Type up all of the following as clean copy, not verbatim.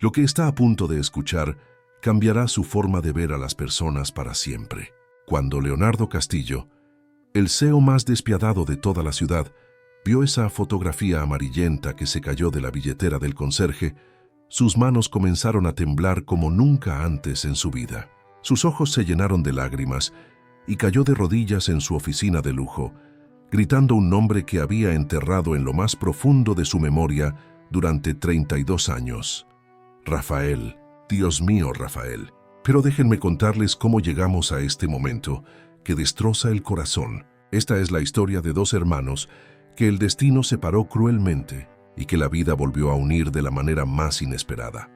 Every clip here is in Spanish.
Lo que está a punto de escuchar cambiará su forma de ver a las personas para siempre. Cuando Leonardo Castillo, el CEO más despiadado de toda la ciudad, vio esa fotografía amarillenta que se cayó de la billetera del conserje, sus manos comenzaron a temblar como nunca antes en su vida. Sus ojos se llenaron de lágrimas y cayó de rodillas en su oficina de lujo, gritando un nombre que había enterrado en lo más profundo de su memoria durante 32 años. Rafael. Dios mío, Rafael. Pero déjenme contarles cómo llegamos a este momento que destroza el corazón. Esta es la historia de dos hermanos que el destino separó cruelmente y que la vida volvió a unir de la manera más inesperada.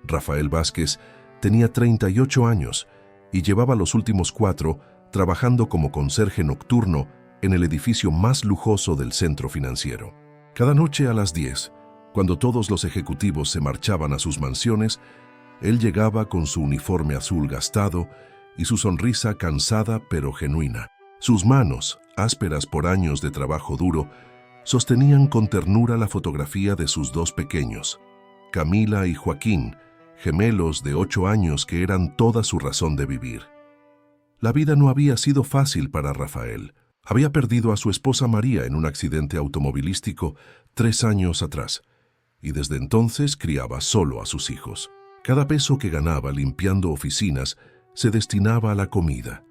Rafael Vázquez tenía 38 años y llevaba los últimos 4 trabajando como conserje nocturno en el edificio más lujoso del centro financiero. Cada noche a las 10, cuando todos los ejecutivos se marchaban a sus mansiones, él llegaba con su uniforme azul gastado y su sonrisa cansada pero genuina. Sus manos, ásperas por años de trabajo duro, sostenían con ternura la fotografía de sus 2 pequeños, Camila y Joaquín, gemelos de 8 años que eran toda su razón de vivir. La vida no había sido fácil para Rafael. Había perdido a su esposa María en un accidente automovilístico 3 años atrás, y desde entonces criaba solo a sus hijos. Cada peso que ganaba limpiando oficinas se destinaba a la comida,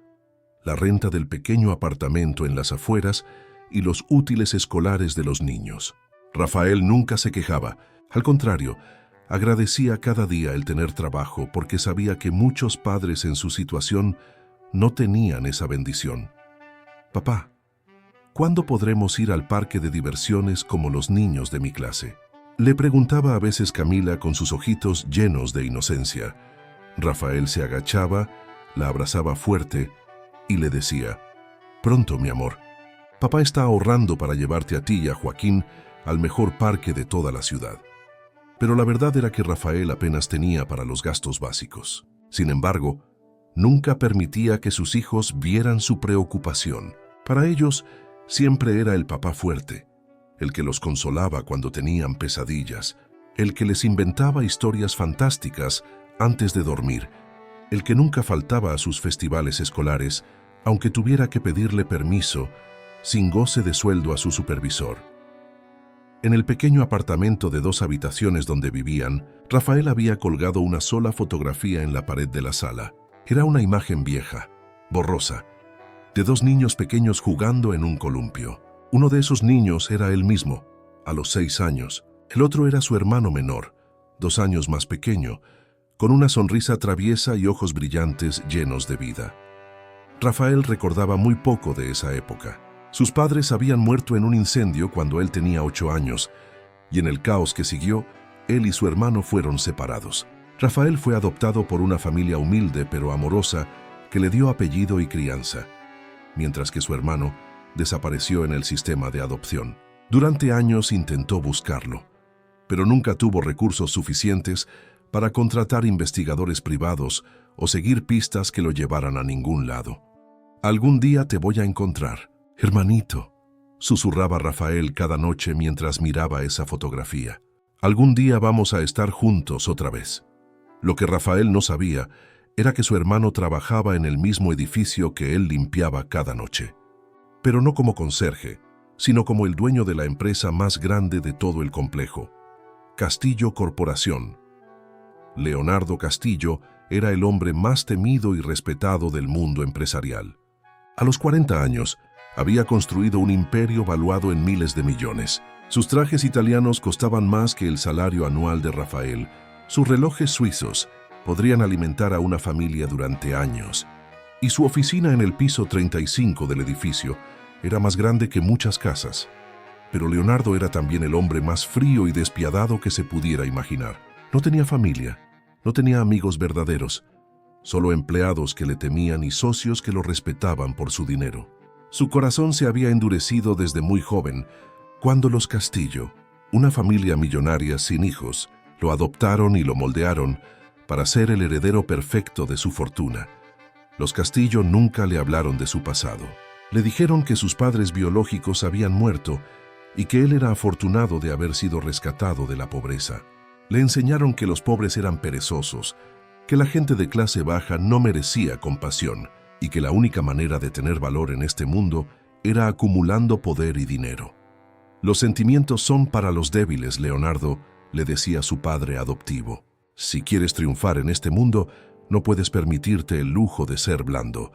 la renta del pequeño apartamento en las afueras y los útiles escolares de los niños. Rafael nunca se quejaba, al contrario, agradecía cada día el tener trabajo porque sabía que muchos padres en su situación no tenían esa bendición. Papá, ¿cuándo podremos ir al parque de diversiones como los niños de mi clase? Le preguntaba a veces Camila con sus ojitos llenos de inocencia. Rafael se agachaba, la abrazaba fuerte y le decía: «Pronto, mi amor. Papá está ahorrando para llevarte a ti y a Joaquín al mejor parque de toda la ciudad». Pero la verdad era que Rafael apenas tenía para los gastos básicos. Sin embargo, nunca permitía que sus hijos vieran su preocupación. Para ellos, siempre era el papá fuerte, el que los consolaba cuando tenían pesadillas, el que les inventaba historias fantásticas antes de dormir, el que nunca faltaba a sus festivales escolares, aunque tuviera que pedirle permiso, sin goce de sueldo a su supervisor. En el pequeño apartamento de 2 habitaciones donde vivían, Rafael había colgado una sola fotografía en la pared de la sala. Era una imagen vieja, borrosa, de 2 niños pequeños jugando en un columpio. Uno de esos niños era él mismo, a los 6 años. El otro era su hermano menor, 2 años más pequeño, con una sonrisa traviesa y ojos brillantes llenos de vida. Rafael recordaba muy poco de esa época. Sus padres habían muerto en un incendio cuando él tenía 8 años, y en el caos que siguió, él y su hermano fueron separados. Rafael fue adoptado por una familia humilde pero amorosa que le dio apellido y crianza, mientras que su hermano desapareció en el sistema de adopción. Durante años intentó buscarlo, pero nunca tuvo recursos suficientes para contratar investigadores privados o seguir pistas que lo llevaran a ningún lado. «Algún día te voy a encontrar, hermanito», susurraba Rafael cada noche mientras miraba esa fotografía. «Algún día vamos a estar juntos otra vez». Lo que Rafael no sabía era que su hermano trabajaba en el mismo edificio que él limpiaba cada noche. Pero no como conserje, sino como el dueño de la empresa más grande de todo el complejo, Castillo Corporación. Leonardo Castillo era el hombre más temido y respetado del mundo empresarial. A los 40 años, había construido un imperio valuado en miles de millones. Sus trajes italianos costaban más que el salario anual de Rafael. Sus relojes suizos podrían alimentar a una familia durante años. Y su oficina en el piso 35 del edificio era más grande que muchas casas. Pero Leonardo era también el hombre más frío y despiadado que se pudiera imaginar. No tenía familia, no tenía amigos verdaderos, solo empleados que le temían y socios que lo respetaban por su dinero. Su corazón se había endurecido desde muy joven, cuando los Castillo, una familia millonaria sin hijos, lo adoptaron y lo moldearon para ser el heredero perfecto de su fortuna. Los Castillo nunca le hablaron de su pasado. Le dijeron que sus padres biológicos habían muerto y que él era afortunado de haber sido rescatado de la pobreza. Le enseñaron que los pobres eran perezosos, que la gente de clase baja no merecía compasión y que la única manera de tener valor en este mundo era acumulando poder y dinero. Los sentimientos son para los débiles, Leonardo, le decía su padre adoptivo. Si quieres triunfar en este mundo, no puedes permitirte el lujo de ser blando.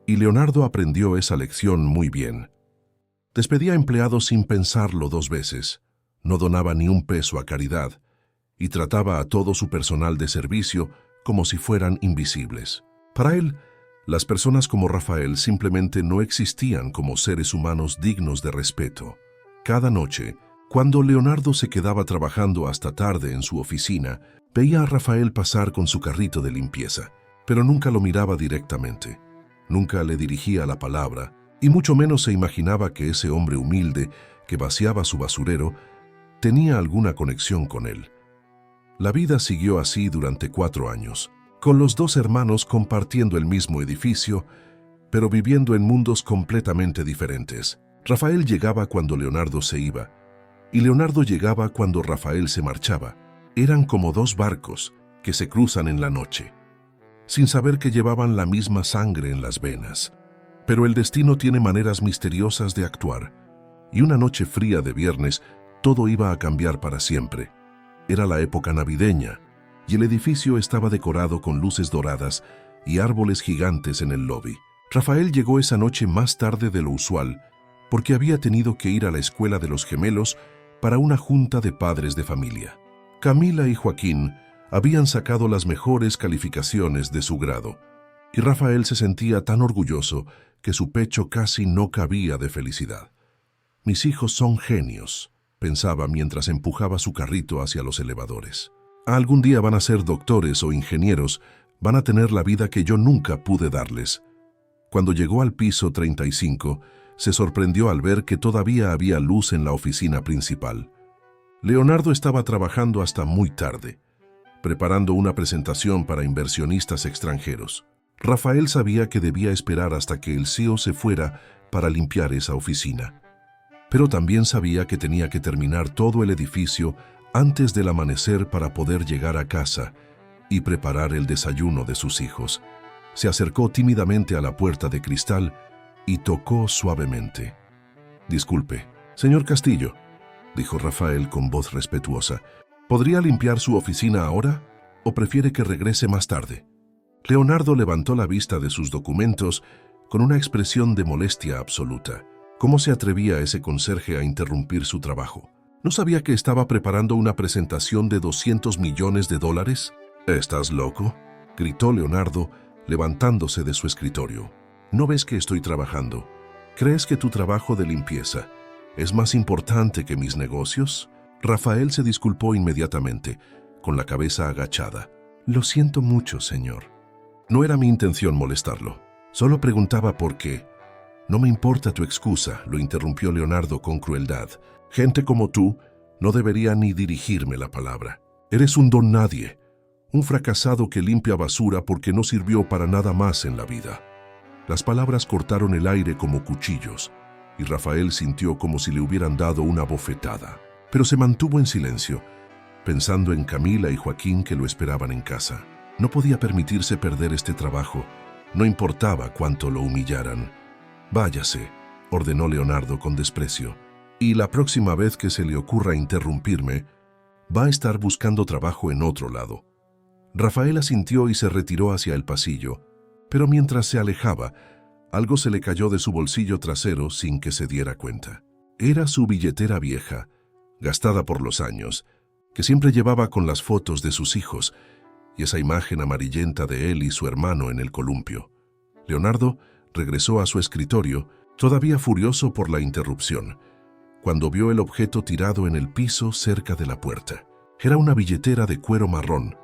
Y Leonardo aprendió esa lección muy bien. Despedía empleados sin pensarlo 2 veces, no donaba ni un peso a caridad y trataba a todo su personal de servicio como si fueran invisibles. Para él, las personas como Rafael simplemente no existían como seres humanos dignos de respeto. Cada noche, cuando Leonardo se quedaba trabajando hasta tarde en su oficina, veía a Rafael pasar con su carrito de limpieza, pero nunca lo miraba directamente. Nunca le dirigía la palabra, y mucho menos se imaginaba que ese hombre humilde que vaciaba su basurero tenía alguna conexión con él. La vida siguió así durante 4 años, con los 2 hermanos compartiendo el mismo edificio, pero viviendo en mundos completamente diferentes. Rafael llegaba cuando Leonardo se iba, y Leonardo llegaba cuando Rafael se marchaba. Eran como 2 barcos que se cruzan en la noche, sin saber que llevaban la misma sangre en las venas. Pero el destino tiene maneras misteriosas de actuar, y una noche fría de viernes todo iba a cambiar para siempre. Era la época navideña, y el edificio estaba decorado con luces doradas y árboles gigantes en el lobby. Rafael llegó esa noche más tarde de lo usual, porque había tenido que ir a la escuela de los gemelos para una junta de padres de familia. Camila y Joaquín habían sacado las mejores calificaciones de su grado, y Rafael se sentía tan orgulloso que su pecho casi no cabía de felicidad. «Mis hijos son genios», pensaba mientras empujaba su carrito hacia los elevadores. «Algún día van a ser doctores o ingenieros, van a tener la vida que yo nunca pude darles». Cuando llegó al piso 35, se sorprendió al ver que todavía había luz en la oficina principal. Leonardo estaba trabajando hasta muy tarde, preparando una presentación para inversionistas extranjeros. Rafael sabía que debía esperar hasta que el CEO se fuera para limpiar esa oficina, pero también sabía que tenía que terminar todo el edificio antes del amanecer para poder llegar a casa y preparar el desayuno de sus hijos. Se acercó tímidamente a la puerta de cristal y tocó suavemente. «Disculpe, señor Castillo», dijo Rafael con voz respetuosa. «¿Podría limpiar su oficina ahora o prefiere que regrese más tarde?» Leonardo levantó la vista de sus documentos con una expresión de molestia absoluta. ¿Cómo se atrevía ese conserje a interrumpir su trabajo? ¿No sabía que estaba preparando una presentación de $200 millones? «¿Estás loco?», gritó Leonardo, levantándose de su escritorio. «¿No ves que estoy trabajando? ¿Crees que tu trabajo de limpieza es más importante que mis negocios?» Rafael se disculpó inmediatamente, con la cabeza agachada. «Lo siento mucho, señor. No era mi intención molestarlo. Solo preguntaba por qué». «No me importa tu excusa», lo interrumpió Leonardo con crueldad. «Gente como tú no debería ni dirigirme la palabra. Eres un don nadie, un fracasado que limpia basura porque no sirvió para nada más en la vida». Las palabras cortaron el aire como cuchillos, y Rafael sintió como si le hubieran dado una bofetada. Pero se mantuvo en silencio, pensando en Camila y Joaquín que lo esperaban en casa. No podía permitirse perder este trabajo, no importaba cuánto lo humillaran. «Váyase», ordenó Leonardo con desprecio, «y la próxima vez que se le ocurra interrumpirme, va a estar buscando trabajo en otro lado». Rafael asintió y se retiró hacia el pasillo, pero mientras se alejaba, algo se le cayó de su bolsillo trasero sin que se diera cuenta. Era su billetera vieja, gastada por los años, que siempre llevaba con las fotos de sus hijos y esa imagen amarillenta de él y su hermano en el columpio. Leonardo regresó a su escritorio, todavía furioso por la interrupción, cuando vio el objeto tirado en el piso cerca de la puerta. Era una billetera de cuero marrón,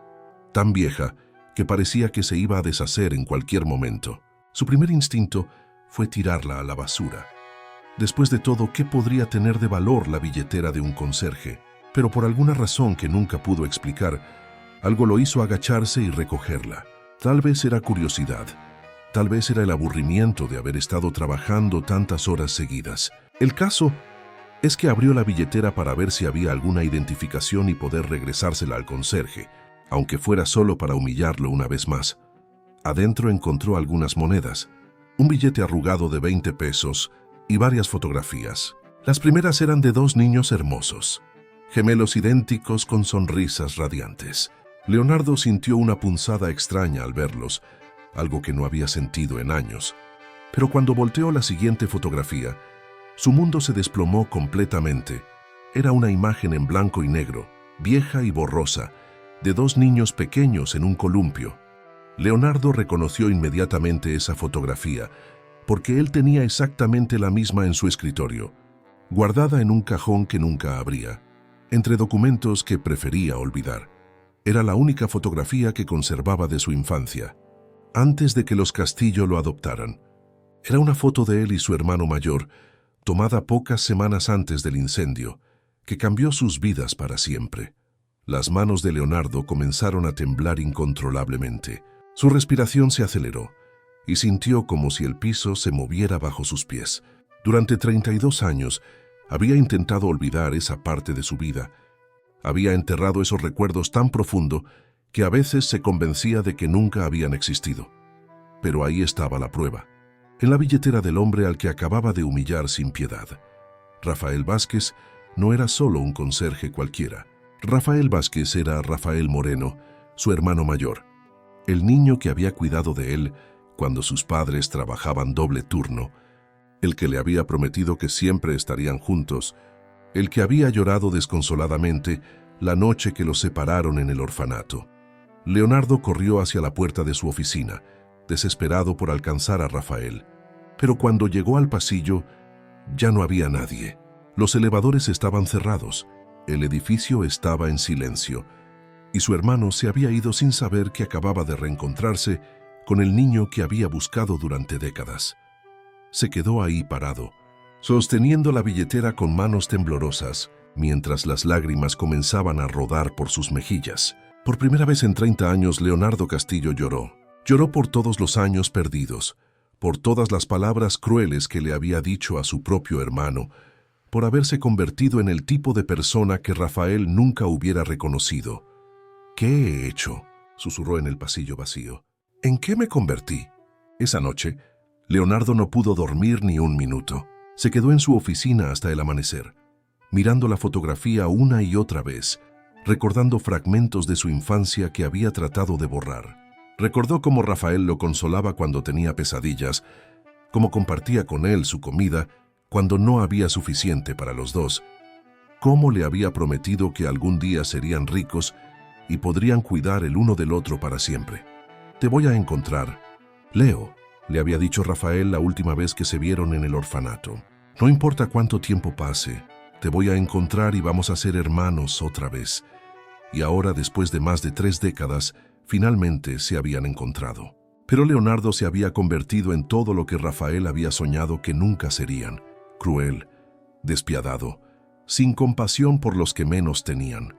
tan vieja que parecía que se iba a deshacer en cualquier momento. Su primer instinto fue tirarla a la basura. Después de todo, ¿qué podría tener de valor la billetera de un conserje? Pero por alguna razón que nunca pudo explicar, algo lo hizo agacharse y recogerla. Tal vez era curiosidad, tal vez era el aburrimiento de haber estado trabajando tantas horas seguidas. El caso es que abrió la billetera para ver si había alguna identificación y poder regresársela al conserje, aunque fuera solo para humillarlo una vez más. Adentro encontró algunas monedas, un billete arrugado de 20 pesos y varias fotografías. Las primeras eran de dos niños hermosos, gemelos idénticos con sonrisas radiantes. Leonardo sintió una punzada extraña al verlos, algo que no había sentido en años. Pero cuando volteó la siguiente fotografía, su mundo se desplomó completamente. Era una imagen en blanco y negro, vieja y borrosa, de dos niños pequeños en un columpio. Leonardo reconoció inmediatamente esa fotografía, porque él tenía exactamente la misma en su escritorio, guardada en un cajón que nunca abría, entre documentos que prefería olvidar. Era la única fotografía que conservaba de su infancia, antes de que los Castillo lo adoptaran. Era una foto de él y su hermano mayor, tomada pocas semanas antes del incendio, que cambió sus vidas para siempre. Las manos de Leonardo comenzaron a temblar incontrolablemente. Su respiración se aceleró y sintió como si el piso se moviera bajo sus pies. Durante 32 años había intentado olvidar esa parte de su vida. Había enterrado esos recuerdos tan profundo que a veces se convencía de que nunca habían existido. Pero ahí estaba la prueba, en la billetera del hombre al que acababa de humillar sin piedad. Rafael Vázquez no era solo un conserje cualquiera. Rafael Vázquez era Rafael Moreno, su hermano mayor, el niño que había cuidado de él cuando sus padres trabajaban doble turno, el que le había prometido que siempre estarían juntos, el que había llorado desconsoladamente la noche que los separaron en el orfanato. Leonardo corrió hacia la puerta de su oficina, desesperado por alcanzar a Rafael. Pero cuando llegó al pasillo, ya no había nadie. Los elevadores estaban cerrados, el edificio estaba en silencio, y su hermano se había ido sin saber que acababa de reencontrarse con el niño que había buscado durante décadas. Se quedó ahí parado, sosteniendo la billetera con manos temblorosas, mientras las lágrimas comenzaban a rodar por sus mejillas. Por primera vez en 30 años, Leonardo Castillo lloró. Lloró por todos los años perdidos, por todas las palabras crueles que le había dicho a su propio hermano, por haberse convertido en el tipo de persona que Rafael nunca hubiera reconocido. «¿Qué he hecho?», susurró en el pasillo vacío. «¿En qué me convertí?». Esa noche, Leonardo no pudo dormir ni un minuto. Se quedó en su oficina hasta el amanecer, mirando la fotografía una y otra vez, recordando fragmentos de su infancia que había tratado de borrar. Recordó cómo Rafael lo consolaba cuando tenía pesadillas, cómo compartía con él su comida cuando no había suficiente para los dos, cómo le había prometido que algún día serían ricos y podrían cuidar el uno del otro para siempre. «Te voy a encontrar, Leo», le había dicho Rafael la última vez que se vieron en el orfanato. «No importa cuánto tiempo pase, te voy a encontrar y vamos a ser hermanos otra vez». Y ahora, después de más de 3 décadas, finalmente se habían encontrado. Pero Leonardo se había convertido en todo lo que Rafael había soñado que nunca serían: cruel, despiadado, sin compasión por los que menos tenían.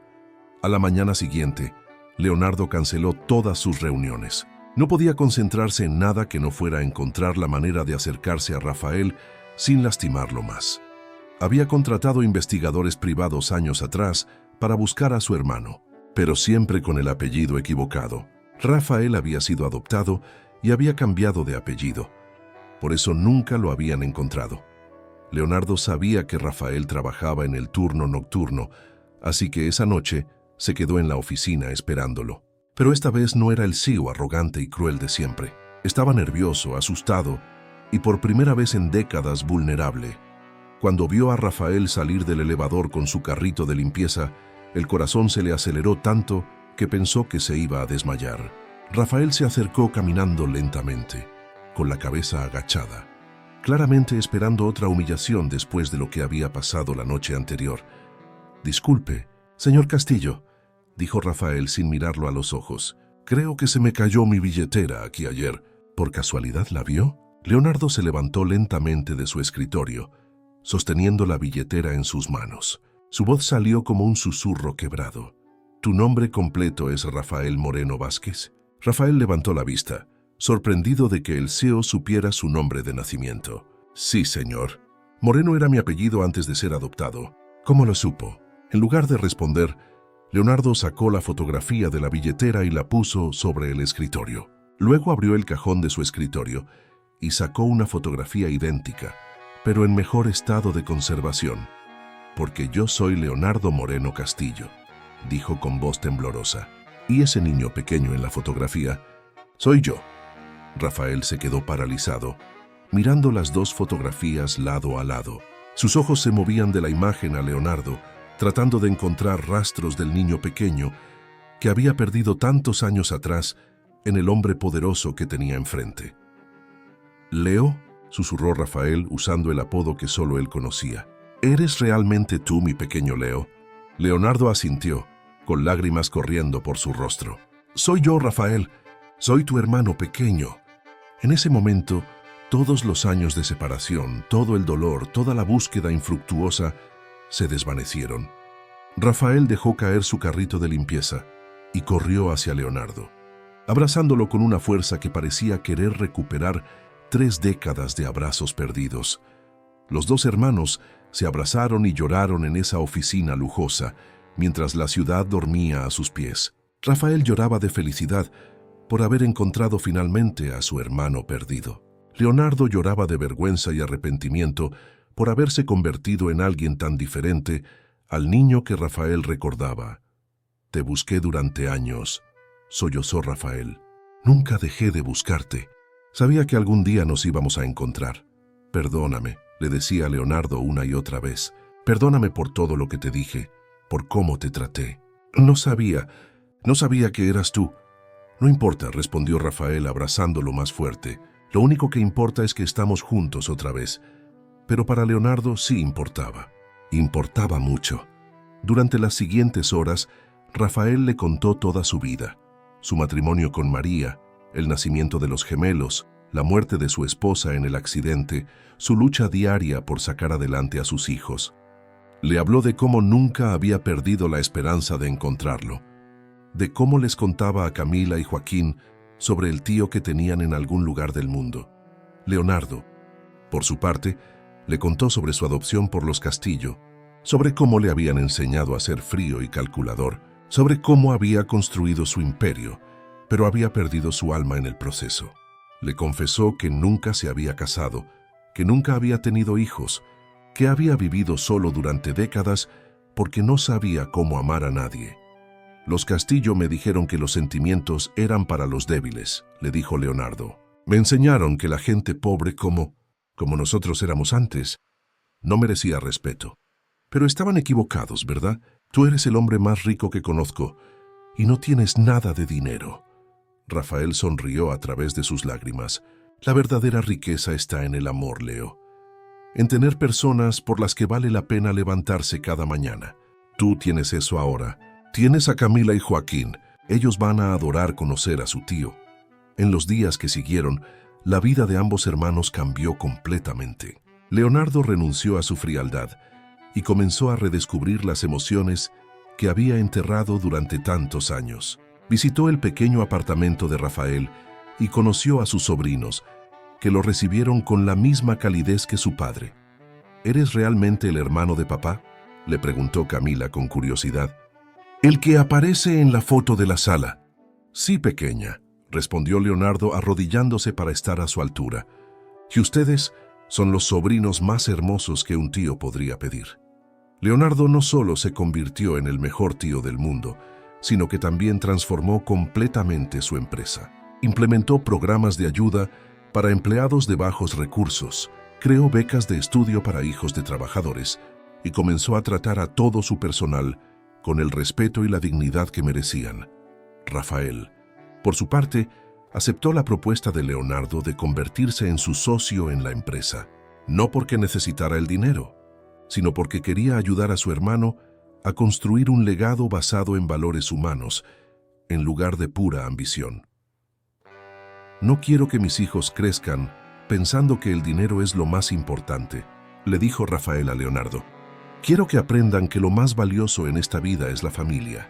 A la mañana siguiente, Leonardo canceló todas sus reuniones. No podía concentrarse en nada que no fuera encontrar la manera de acercarse a Rafael sin lastimarlo más. Había contratado investigadores privados años atrás para buscar a su hermano, pero siempre con el apellido equivocado. Rafael había sido adoptado y había cambiado de apellido. Por eso nunca lo habían encontrado. Leonardo sabía que Rafael trabajaba en el turno nocturno, así que esa noche se quedó en la oficina esperándolo. Pero esta vez no era el CEO arrogante y cruel de siempre. Estaba nervioso, asustado y por primera vez en décadas vulnerable. Cuando vio a Rafael salir del elevador con su carrito de limpieza, el corazón se le aceleró tanto que pensó que se iba a desmayar. Rafael se acercó caminando lentamente, con la cabeza agachada, claramente esperando otra humillación después de lo que había pasado la noche anterior. «Disculpe, señor Castillo», dijo Rafael sin mirarlo a los ojos. «Creo que se me cayó mi billetera aquí ayer. ¿Por casualidad la vio?». Leonardo se levantó lentamente de su escritorio, sosteniendo la billetera en sus manos. Su voz salió como un susurro quebrado. «¿Tu nombre completo es Rafael Moreno Vázquez?». Rafael levantó la vista, sorprendido de que el CEO supiera su nombre de nacimiento. «Sí, señor». Moreno era mi apellido antes de ser adoptado. ¿Cómo lo supo? En lugar de responder, Leonardo sacó la fotografía de la billetera y la puso sobre el escritorio. Luego abrió el cajón de su escritorio y sacó una fotografía idéntica, pero en mejor estado de conservación. Porque yo soy Leonardo Moreno Castillo, dijo con voz temblorosa. Y ese niño pequeño en la fotografía, soy yo. Rafael se quedó paralizado, mirando las dos fotografías lado a lado. Sus ojos se movían de la imagen a Leonardo, tratando de encontrar rastros del niño pequeño que había perdido tantos años atrás en el hombre poderoso que tenía enfrente. «Leo», susurró Rafael usando el apodo que solo él conocía. «¿Eres realmente tú, mi pequeño Leo?». Leonardo asintió, con lágrimas corriendo por su rostro. «Soy yo, Rafael. Soy tu hermano pequeño». En ese momento, todos los años de separación, todo el dolor, toda la búsqueda infructuosa, se desvanecieron. Rafael dejó caer su carrito de limpieza y corrió hacia Leonardo, abrazándolo con una fuerza que parecía querer recuperar 3 décadas de abrazos perdidos. Los dos hermanos se abrazaron y lloraron en esa oficina lujosa, mientras la ciudad dormía a sus pies. Rafael lloraba de felicidad por haber encontrado finalmente a su hermano perdido. Leonardo lloraba de vergüenza y arrepentimiento por haberse convertido en alguien tan diferente al niño que Rafael recordaba. «Te busqué durante años», sollozó Rafael. «Nunca dejé de buscarte. Sabía que algún día nos íbamos a encontrar. Perdóname», le decía Leonardo una y otra vez. «Perdóname por todo lo que te dije, por cómo te traté. No sabía que eras tú». «No importa», respondió Rafael abrazándolo más fuerte. «Lo único que importa es que estamos juntos otra vez». Pero para Leonardo sí importaba. Importaba mucho. Durante las siguientes horas, Rafael le contó toda su vida. Su matrimonio con María, el nacimiento de los gemelos, la muerte de su esposa en el accidente, su lucha diaria por sacar adelante a sus hijos. Le habló de cómo nunca había perdido la esperanza de encontrarlo, de cómo les contaba a Camila y Joaquín sobre el tío que tenían en algún lugar del mundo. Leonardo, por su parte, le contó sobre su adopción por los Castillo, sobre cómo le habían enseñado a ser frío y calculador, sobre cómo había construido su imperio, pero había perdido su alma en el proceso. Le confesó que nunca se había casado, que nunca había tenido hijos, que había vivido solo durante décadas porque no sabía cómo amar a nadie. «Los Castillo me dijeron que los sentimientos eran para los débiles», le dijo Leonardo. «Me enseñaron que la gente pobre como nosotros éramos antes, no merecía respeto. Pero estaban equivocados, ¿verdad? Tú eres el hombre más rico que conozco y no tienes nada de dinero». Rafael sonrió a través de sus lágrimas. «La verdadera riqueza está en el amor, Leo. En tener personas por las que vale la pena levantarse cada mañana. Tú tienes eso ahora. Tienes a Camila y Joaquín. Ellos van a adorar conocer a su tío». En los días que siguieron, la vida de ambos hermanos cambió completamente. Leonardo renunció a su frialdad y comenzó a redescubrir las emociones que había enterrado durante tantos años. Visitó el pequeño apartamento de Rafael y conoció a sus sobrinos, que lo recibieron con la misma calidez que su padre. «¿Eres realmente el hermano de papá?», le preguntó Camila con curiosidad. «El que aparece en la foto de la sala». «Sí, pequeña», respondió Leonardo arrodillándose para estar a su altura. «Y ustedes son los sobrinos más hermosos que un tío podría pedir». Leonardo no solo se convirtió en el mejor tío del mundo, sino que también transformó completamente su empresa. Implementó programas de ayuda para empleados de bajos recursos, creó becas de estudio para hijos de trabajadores y comenzó a tratar a todo su personal con el respeto y la dignidad que merecían. Rafael, por su parte, aceptó la propuesta de Leonardo de convertirse en su socio en la empresa, no porque necesitara el dinero, sino porque quería ayudar a su hermano a construir un legado basado en valores humanos, en lugar de pura ambición. «No quiero que mis hijos crezcan pensando que el dinero es lo más importante», le dijo Rafael a Leonardo. «Quiero que aprendan que lo más valioso en esta vida es la familia,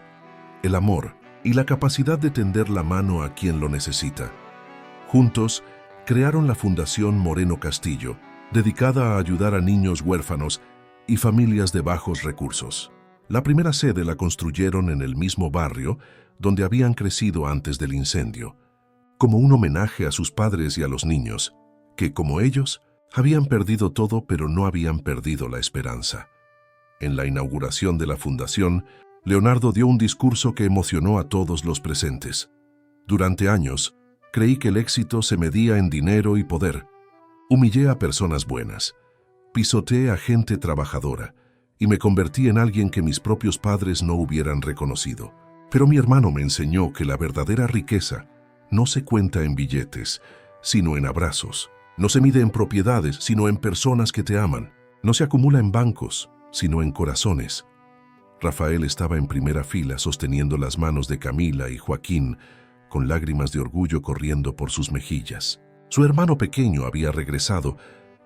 el amor y la capacidad de tender la mano a quien lo necesita». Juntos, crearon la Fundación Moreno Castillo, dedicada a ayudar a niños huérfanos y familias de bajos recursos. La primera sede la construyeron en el mismo barrio donde habían crecido antes del incendio, como un homenaje a sus padres y a los niños, que, como ellos, habían perdido todo pero no habían perdido la esperanza. En la inauguración de la fundación, Leonardo dio un discurso que emocionó a todos los presentes. Durante años, creí que el éxito se medía en dinero y poder. Humillé a personas buenas, pisoteé a gente trabajadora y me convertí en alguien que mis propios padres no hubieran reconocido. Pero mi hermano me enseñó que la verdadera riqueza no se cuenta en billetes, sino en abrazos. No se mide en propiedades, sino en personas que te aman. No se acumula en bancos, sino en corazones. Rafael estaba en primera fila sosteniendo las manos de Camila y Joaquín, con lágrimas de orgullo corriendo por sus mejillas. Su hermano pequeño había regresado,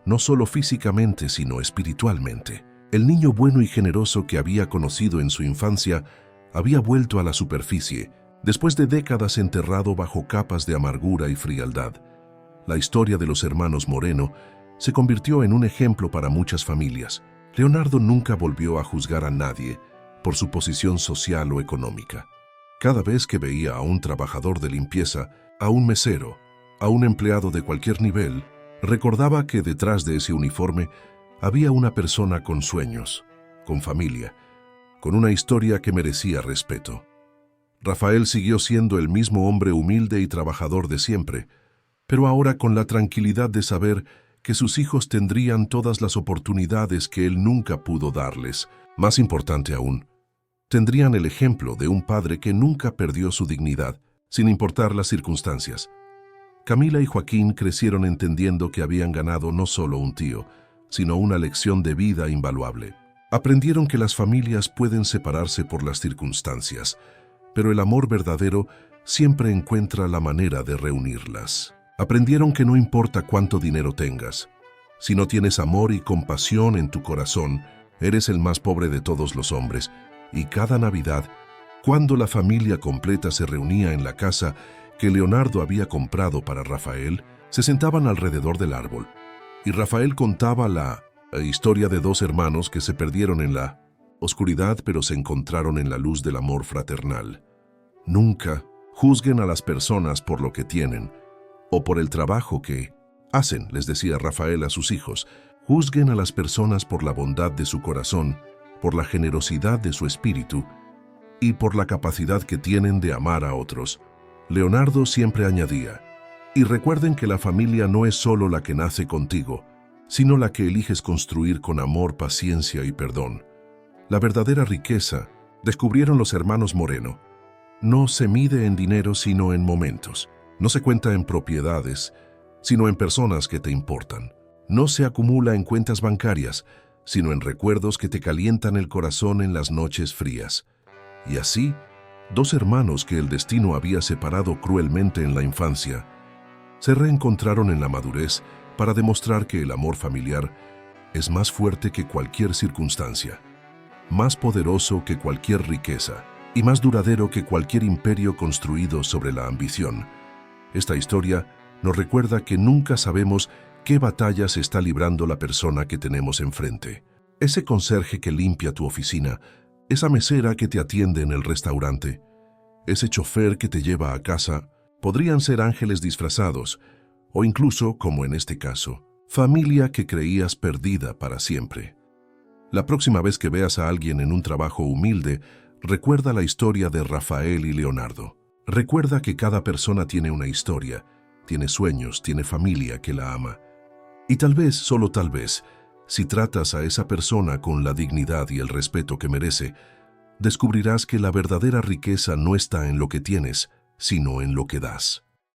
no solo físicamente, sino espiritualmente. El niño bueno y generoso que había conocido en su infancia había vuelto a la superficie, después de décadas enterrado bajo capas de amargura y frialdad. La historia de los hermanos Moreno se convirtió en un ejemplo para muchas familias. Leonardo nunca volvió a juzgar a nadie por su posición social o económica. Cada vez que veía a un trabajador de limpieza, a un mesero, a un empleado de cualquier nivel, recordaba que detrás de ese uniforme había una persona con sueños, con familia, con una historia que merecía respeto. Rafael siguió siendo el mismo hombre humilde y trabajador de siempre, pero ahora con la tranquilidad de saber que sus hijos tendrían todas las oportunidades que él nunca pudo darles. Más importante aún, tendrían el ejemplo de un padre que nunca perdió su dignidad, sin importar las circunstancias. Camila y Joaquín crecieron entendiendo que habían ganado no solo un tío, sino una lección de vida invaluable. Aprendieron que las familias pueden separarse por las circunstancias, pero el amor verdadero siempre encuentra la manera de reunirlas. Aprendieron que no importa cuánto dinero tengas, si no tienes amor y compasión en tu corazón, eres el más pobre de todos los hombres. Y cada Navidad, cuando la familia completa se reunía en la casa que Leonardo había comprado para Rafael, se sentaban alrededor del árbol, y Rafael contaba la historia de dos hermanos que se perdieron en la oscuridad pero se encontraron en la luz del amor fraternal. Nunca juzguen a las personas por lo que tienen o por el trabajo que hacen, les decía Rafael a sus hijos. Juzguen a las personas por la bondad de su corazón, por la generosidad de su espíritu y por la capacidad que tienen de amar a otros. Leonardo siempre añadía, y recuerden que la familia no es solo la que nace contigo, sino la que eliges construir con amor, paciencia y perdón. La verdadera riqueza, descubrieron los hermanos Moreno, no se mide en dinero sino en momentos. No se cuenta en propiedades, sino en personas que te importan. No se acumula en cuentas bancarias, sino en recuerdos que te calientan el corazón en las noches frías. Y así, dos hermanos que el destino había separado cruelmente en la infancia, se reencontraron en la madurez para demostrar que el amor familiar es más fuerte que cualquier circunstancia, más poderoso que cualquier riqueza y más duradero que cualquier imperio construido sobre la ambición. Esta historia nos recuerda que nunca sabemos qué batalla se está librando la persona que tenemos enfrente. Ese conserje que limpia tu oficina, esa mesera que te atiende en el restaurante, ese chofer que te lleva a casa, podrían ser ángeles disfrazados, o incluso, como en este caso, familia que creías perdida para siempre. La próxima vez que veas a alguien en un trabajo humilde, recuerda la historia de Rafael y Leonardo. Recuerda que cada persona tiene una historia, tiene sueños, tiene familia que la ama. Y tal vez, solo tal vez, si tratas a esa persona con la dignidad y el respeto que merece, descubrirás que la verdadera riqueza no está en lo que tienes, sino en lo que das.